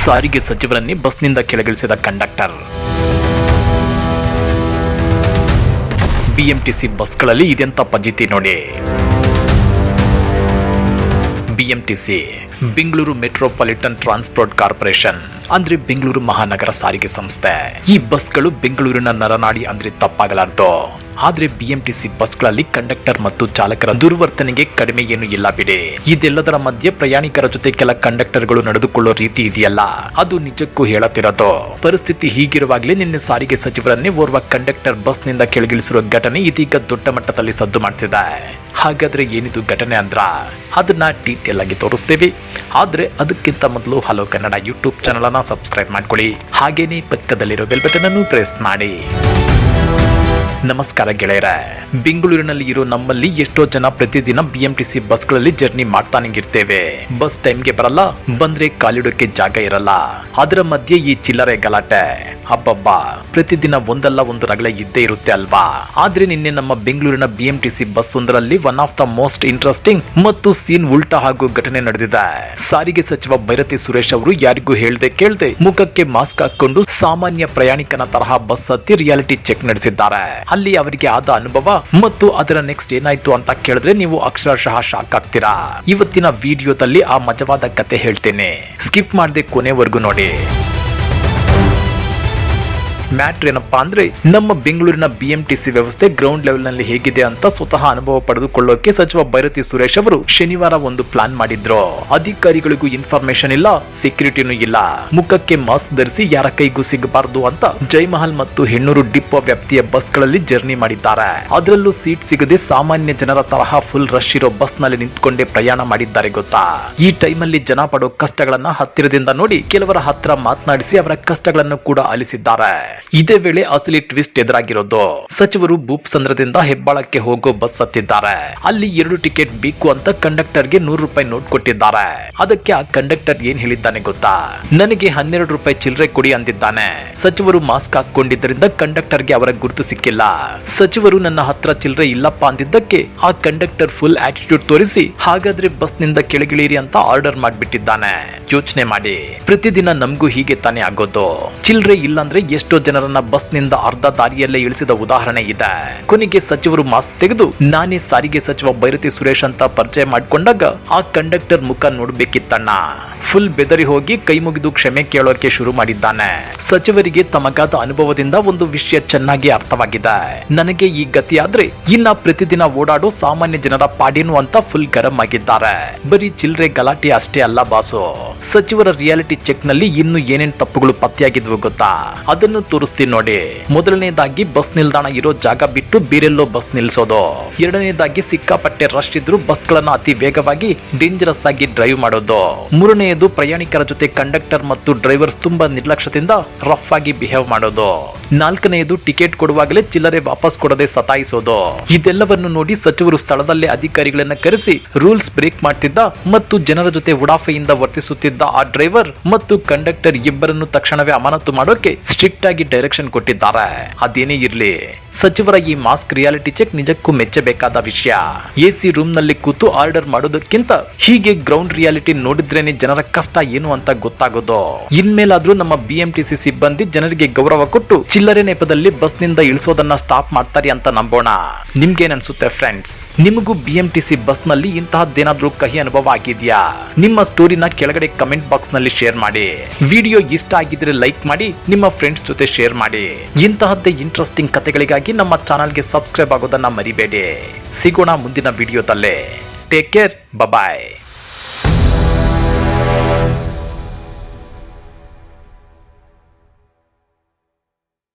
ಸಾರಿಗೆ ಸಚಿವರನ್ನೇ ಬಸ್ನಿಂದ ಕೆಳಗಿಳಿಸಿದ conductor. BMTC ಬಸ್ಗಳಲ್ಲಿ ಇದೆಂತ ಪಜಿತಿ ನೋಡಿ. BMTC Bengaluru metropolitan transport corporation ಅಂದ್ರೆ ಬೆಂಗಳೂರು ಮಹಾನಗರ ಸಾರಿಗೆ ಸಂಸ್ಥೆ. ಈ ಬಸ್ಗಳು ಬೆಂಗಳೂರಿನ ನರನಾಡಿ ಅಂದ್ರೆ ತಪ್ಪಾಗಲಾರ್ದು. ಆದ್ರೆ ಬಿಎಂಟಿಸಿ ಬಸ್ಗಳಲ್ಲಿ ಕಂಡಕ್ಟರ್ ಮತ್ತು ಚಾಲಕರ ದುರ್ವರ್ತನೆಗೆ ಕಡಿಮೆ ಏನು ಇಲ್ಲ ಬಿಡಿ. ಇದೆಲ್ಲದರ ಮಧ್ಯೆ ಪ್ರಯಾಣಿಕರ ಜೊತೆ ಕೆಲ ಕಂಡಕ್ಟರ್ಗಳು ನಡೆದುಕೊಳ್ಳೋ ರೀತಿ ಇದೆಯಲ್ಲ, ಅದು ನಿಜಕ್ಕೂ ಹೇಳತಿರೋದು. ಪರಿಸ್ಥಿತಿ ಹೀಗಿರುವಾಗಲೇ ನಿನ್ನೆ ಸಾರಿಗೆ ಸಚಿವರನ್ನೇ ಓರ್ವ ಕಂಡಕ್ಟರ್ ಬಸ್ನಿಂದ ಕೆಳಗಿಳಿಸಿರುವ ಘಟನೆ ಇದೀಗ ದೊಡ್ಡ ಮಟ್ಟದಲ್ಲಿ ಸದ್ದು ಮಾಡ್ತಿದೆ. ಹಾಗಾದ್ರೆ ಏನಿದು ಘಟನೆ ಅಂದ್ರ ಅದನ್ನ ಡೀಟೇಲ್ ಆಗಿ ತೋರಿಸ್ತೇವೆ. ಆದ್ರೆ ಅದಕ್ಕಿಂತ ಮೊದಲು ಹಲೋ ಕನ್ನಡ ಯೂಟ್ಯೂಬ್ ಚಾನಲ್ ಅನ್ನ ಸಬ್ಸ್ಕ್ರೈಬ್ ಮಾಡ್ಕೊಳ್ಳಿ. ಹಾಗೇನೆ ಪಕ್ಕದಲ್ಲಿರೋ ಬೆಲ್ ಬಟನ್ ಅನ್ನು ಪ್ರೆಸ್ ಮಾಡಿ. ನಮಸ್ಕಾರ ಗೆಳೆಯರೇ, ಬೆಂಗಳೂರಿನಲ್ಲಿ ಇರೋ ನಮ್ಮಲ್ಲಿ ಎಷ್ಟೋ ಜನ ಪ್ರತಿದಿನ ಬಿಎಂಟಿಸಿ ಬಸ್ಗಳಲ್ಲಿ ಜರ್ನಿ ಮಾಡ್ತಾನೆ ಇರ್ತೇವೆ. ಬಸ್ ಟೈಮ್ಗೆ ಬರಲ್ಲ, ಬಂದ್ರೆ ಕಾಲಿಡೋಕೆ ಜಾಗ ಇರಲ್ಲ. ಅದರ ಮಧ್ಯೆ ಈ ಚಿಲ್ಲರೆ ಗಲಾಟೆ ಹಬ್ಬಬ್ಬಾ ಪ್ರತಿದಿನ ಒಂದಲ್ಲ ಒಂದು ರಗಳೆ ಇದ್ದೇ ಇರುತ್ತೆ ಅಲ್ವಾ. ಆದ್ರೆ ನಿನ್ನೆ ನಮ್ಮ ಬೆಂಗಳೂರಿನ ಬಿಎಂಟಿಸಿ ಬಸ್ ಒಂದರಲ್ಲಿ one of the most interesting ಮತ್ತು ಸೀನ್ ಉಲ್ಟಾ ಹಾಗೂ ಘಟನೆ ನಡೆದಿದೆ. ಸಾರಿಗೆ ಸಚಿವ ಬೈರತಿ ಸುರೇಶ್ ಅವರು ಯಾರಿಗೂ ಹೇಳ್ದೆ ಕೇಳ್ದೆ ಮುಖಕ್ಕೆ ಮಾಸ್ಕ್ ಹಾಕೊಂಡು ಸಾಮಾನ್ಯ ಪ್ರಯಾಣಿಕನ ತರಹ ಬಸ್ ಹತ್ತಿ ರಿಯಾಲಿಟಿ ಚೆಕ್ ನಡೆಸಿದ್ದಾರೆ. ಅಲ್ಲಿ ಅವರಿಗೆ ಆದ ಅನುಭವ ಮತ್ತು ಅದರ ನೆಕ್ಸ್ಟ್ ಏನಾಯ್ತು ಅಂತ ಕೇಳಿದ್ರೆ ನೀವು ಅಕ್ಷರಶಃ ಶಾಕ್ ಆಗ್ತೀರಾ. ಇವತ್ತಿನ ವಿಡಿಯೋದಲ್ಲಿ ಆ ಮಜವಾದ ಕತೆ ಹೇಳ್ತೇನೆ, ಸ್ಕಿಪ್ ಮಾಡದೆ ಕೊನೆವರೆಗೂ ನೋಡಿ. ಮ್ಯಾಟ್ರ್ ಏನಪ್ಪಾ ಅಂದ್ರೆ ನಮ್ಮ ಬೆಂಗಳೂರಿನ ಬಿಎಂಟಿಸಿ ವ್ಯವಸ್ಥೆ ಗ್ರೌಂಡ್ ಲೆವೆಲ್ ನಲ್ಲಿ ಹೇಗಿದೆ ಅಂತ ಸ್ವತಃ ಅನುಭವ ಪಡೆದುಕೊಳ್ಳೋಕೆ ಸಚಿವ ಬೈರತಿ ಸುರೇಶ್ ಅವರು ಶನಿವಾರ ಒಂದು ಪ್ಲಾನ್ ಮಾಡಿದ್ರು. ಅಧಿಕಾರಿಗಳಿಗೂ ಇನ್ಫಾರ್ಮೇಶನ್ ಇಲ್ಲ, ಸೆಕ್ಯೂರಿಟಿನೂ ಇಲ್ಲ, ಮುಖಕ್ಕೆ ಮಾಸ್ಕ್ ಧರಿಸಿ ಯಾರ ಕೈಗೂ ಸಿಗಬಾರದು ಅಂತ ಜಯಮಹಲ್ ಮತ್ತು ಹೆಣ್ಣೂರು ಡಿಪೋ ವ್ಯಾಪ್ತಿಯ ಬಸ್ಗಳಲ್ಲಿ ಜರ್ನಿ ಮಾಡಿದ್ದಾರೆ. ಅದರಲ್ಲೂ ಸೀಟ್ ಸಿಗದೆ ಸಾಮಾನ್ಯ ಜನರ ತರಹ ಫುಲ್ ರಶ್ ಇರೋ ಬಸ್ ನಲ್ಲಿ ನಿಂತ್ಕೊಂಡೇ ಪ್ರಯಾಣ ಮಾಡಿದ್ದಾರೆ ಗೊತ್ತಾ. ಈ ಟೈಮಲ್ಲಿ ಜನ ಪಡೋ ಕಷ್ಟಗಳನ್ನ ಹತ್ತಿರದಿಂದ ನೋಡಿ ಕೆಲವರ ಹತ್ರ ಮಾತನಾಡಿಸಿ ಅವರ ಕಷ್ಟಗಳನ್ನು ಕೂಡ ಆಲಿಸಿದ್ದಾರೆ. ಇದೇ ವೇಳೆ ಅಸಲಿ ಟ್ವಿಸ್ಟ್ ಎದುರಾಗಿರೋದು. ಸಚಿವರು ಭೂಪಸಂದ್ರದಿಂದ ಹೆಬ್ಬಾಳಕ್ಕೆ ಹೋಗೋ ಬಸ್ ಹತ್ತಿದ್ದಾರೆ. ಅಲ್ಲಿ 2 ಟಿಕೆಟ್ ಬೇಕು ಅಂತ ಕಂಡಕ್ಟರ್ಗೆ 100 ರೂಪಾಯಿ ನೋಟ್ ಕೊಟ್ಟಿದ್ದಾರೆ. ಅದಕ್ಕೆ ಆ ಕಂಡಕ್ಟರ್ ಏನ್ ಹೇಳಿದ್ದಾನೆ ಗೊತ್ತಾ, ನನಗೆ 12 ರೂಪಾಯಿ ಚಿಲ್ಲರೆ ಕೊಡಿ ಅಂದಿದ್ದಾನೆ. ಸಚಿವರು ಮಾಸ್ಕ್ ಹಾಕೊಂಡಿದ್ದರಿಂದ ಕಂಡಕ್ಟರ್ಗೆ ಅವರ ಗುರುತು ಸಿಕ್ಕಿಲ್ಲ. ಸಚಿವರು ನನ್ನ ಹತ್ರ ಚಿಲ್ಲರೆ ಇಲ್ಲಪ್ಪ ಅಂದಿದ್ದಕ್ಕೆ ಆ ಕಂಡಕ್ಟರ್ ಫುಲ್ ಆಟಿಟ್ಯೂಡ್ ತೋರಿಸಿ ಹಾಗಾದ್ರೆ ಬಸ್ ನಿಂದ ಕೆಳಗಿಳಿರಿ ಅಂತ ಆರ್ಡರ್ ಮಾಡ್ಬಿಟ್ಟಿದ್ದಾನೆ. ಯೋಚನೆ ಮಾಡಿ, ಪ್ರತಿದಿನ ನಮಗೂ ಹೀಗೆ ತಾನೇ ಆಗೋದು. ಚಿಲ್ಲರೆ ಇಲ್ಲಾಂದ್ರೆ ಎಷ್ಟೋ ಜನರನ್ನ ಬಸ್ ನಿಂದ ಅರ್ಧ ದಾರಿಯಲ್ಲೇ ಇಳಿಸಿದ ಉದಾಹರಣೆ ಇದೆ. ಕೊನೆಗೆ ಸಚಿವರು ಮಾಸ್ಕ್ ತೆಗೆದು ನಾನೇ ಸಾರಿಗೆ ಸಚಿವ ಬೈರತಿ ಸುರೇಶ್ ಅಂತ ಪರಿಚಯ ಮಾಡಿಕೊಂಡಾಗ ಆ ಕಂಡಕ್ಟರ್ ಮುಖ ನೋಡ್ಬೇಕಿತ್ತಣ್ಣ. ಫುಲ್ ಬೆದರಿ ಹೋಗಿ ಕೈ ಮುಗಿದು ಕ್ಷಮೆ ಕೇಳೋಕೆ ಶುರು ಮಾಡಿದ್ದಾನೆ. ಸಚಿವರಿಗೆ ತಮಗಾದ ಅನುಭವದಿಂದ ಒಂದು ವಿಷಯ ಚೆನ್ನಾಗಿ ಅರ್ಥವಾಗಿದೆ. ನನಗೆ ಈ ಗತಿ ಆದ್ರೆ ಇನ್ನ ಪ್ರತಿದಿನ ಓಡಾಡೋ ಸಾಮಾನ್ಯ ಜನರ ಪಾಡೇನು ಅಂತ ಫುಲ್ ಗರಂ ಆಗಿದ್ದಾರೆ. ಬರೀ ಚಿಲ್ಲರೆ ಗಲಾಟೆ ಅಷ್ಟೇ ಅಲ್ಲ ಬಾಸು, ಸಚಿವರ ರಿಯಾಲಿಟಿ ಚೆಕ್ ನಲ್ಲಿ ಇನ್ನು ಏನೇನ್ ತಪ್ಪುಗಳು ಪತ್ತೆಯಾಗಿದ್ವು ಗೊತ್ತಾ, ಅದನ್ನು ತೋರಿಸ್ತೀನಿ ನೋಡಿ. ಮೊದಲನೇದಾಗಿ ಬಸ್ ನಿಲ್ದಾಣ ಇರೋ ಜಾಗ ಬಿಟ್ಟು ಬೇರೆಲ್ಲೋ ಬಸ್ ನಿಲ್ಸೋದು. ಎರಡನೇದಾಗಿ ಸಿಕ್ಕಾಪಟ್ಟೆ ರಶ್ ಇದ್ರು ಬಸ್ ಗಳನ್ನ ಅತಿ ವೇಗವಾಗಿ ಡೇಂಜರಸ್ ಆಗಿ ಡ್ರೈವ್ ಮಾಡೋದು. ಮೂರನೆಯದು ಪ್ರಯಾಣಿಕರ ಜೊತೆ ಕಂಡಕ್ಟರ್ ಮತ್ತು ಡ್ರೈವರ್ಸ್ ತುಂಬಾ ನಿರ್ಲಕ್ಷ್ಯದಿಂದ ರಫ್ ಆಗಿ ಬಿಹೇವ್ ಮಾಡೋದು. ನಾಲ್ಕನೆಯದು ಟಿಕೆಟ್ ಕೊಡುವಾಗಲೇ ಚಿಲ್ಲರೆ ವಾಪಸ್ ಕೊಡದೆ ಸತಾಯಿಸೋದು. ಇದೆಲ್ಲವನ್ನು ನೋಡಿ ಸಚಿವರು ಸ್ಥಳದಲ್ಲೇ ಅಧಿಕಾರಿಗಳನ್ನ ಕರೆಸಿ ರೂಲ್ಸ್ ಬ್ರೇಕ್ ಮಾಡ್ತಿದ್ದ ಮತ್ತು ಜನರ ಜೊತೆ ಉಡಾಫೆಯಿಂದ ವರ್ತಿಸುತ್ತಿದ್ದ ಆ ಡ್ರೈವರ್ ಮತ್ತು ಕಂಡಕ್ಟರ್ ಇಬ್ಬರನ್ನು ತಕ್ಷಣವೇ ಅಮಾನತು ಮಾಡೋಕೆ ಸ್ಟ್ರಿಕ್ಟ್ ಆಗಿ ಡೈರೆಕ್ಷನ್ ಕೊಟ್ಟಿದ್ದಾರೆ. ಅದೇನೇ ಇರ್ಲಿ, ಸಚಿವರ ಈ ಮಾಸ್ಕ್ ರಿಯಾಲಿಟಿ ಚೆಕ್ ನಿಜಕ್ಕೂ ಮೆಚ್ಚಬೇಕಾದ ವಿಷಯ. ಎಸಿ ರೂಮ್ ನಲ್ಲಿ ಕೂತು ಆರ್ಡರ್ ಮಾಡೋದಕ್ಕಿಂತ ಹೀಗೆ ಗ್ರೌಂಡ್ ರಿಯಾಲಿಟಿ ನೋಡಿದ್ರೇನೆ ಜನರ ಕಷ್ಟ ಏನು ಅಂತ ಗೊತ್ತಾಗೋದು. ಇನ್ಮೇಲಾದ್ರೂ ನಮ್ಮ ಬಿಎಂಟಿಸಿ ಸಿಬ್ಬಂದಿ ಜನರಿಗೆ ಗೌರವ ಕೊಟ್ಟು ಚಿಲ್ಲರೆ ನೆಪದಲ್ಲಿ ಬಸ್ ನಿಂದ ಇಳಿಸೋದನ್ನ ಸ್ಟಾಪ್ ಮಾಡ್ತಾರೆ ಅಂತ ನಂಬೋಣ. ನಿಮ್ಗೇನ್ ಅನ್ಸುತ್ತೆ ಫ್ರೆಂಡ್ಸ್? ನಿಮಗೂ ಬಿಎಂಟಿಸಿ ಬಸ್ ನಲ್ಲಿ ಇಂತಹದ್ದೇನಾದ್ರೂ ಕಹಿ ಅನುಭವ ಆಗಿದ್ಯಾ? ನಿಮ್ಮ ಸ್ಟೋರಿನ ಕೆಳಗಡೆ ಕಮೆಂಟ್ ಬಾಕ್ಸ್ ನಲ್ಲಿ ಶೇರ್ ಮಾಡಿ. ವಿಡಿಯೋ ಇಷ್ಟ ಆಗಿದ್ರೆ ಲೈಕ್ ಮಾಡಿ, ನಿಮ್ಮ ಫ್ರೆಂಡ್ಸ್ ಜೊತೆ ಶೇರ್ ಮಾಡಿ. ಇಂತಹದ್ದೇ ಇಂಟ್ರೆಸ್ಟಿಂಗ್ ಕಥೆಗಳಿಗಾಗಿ ನಮ್ಮ ಚಾನಲ್ಗೆ ಸಬ್ಸ್ಕ್ರೈಬ್ ಆಗೋದನ್ನ ಮರಿಬೇಡಿ. ಸಿಗೋಣ ಮುಂದಿನ ವಿಡಿಯೋದಲ್ಲೇ. ಟೇಕ್ ಕೇರ್, ಬಾಯ್.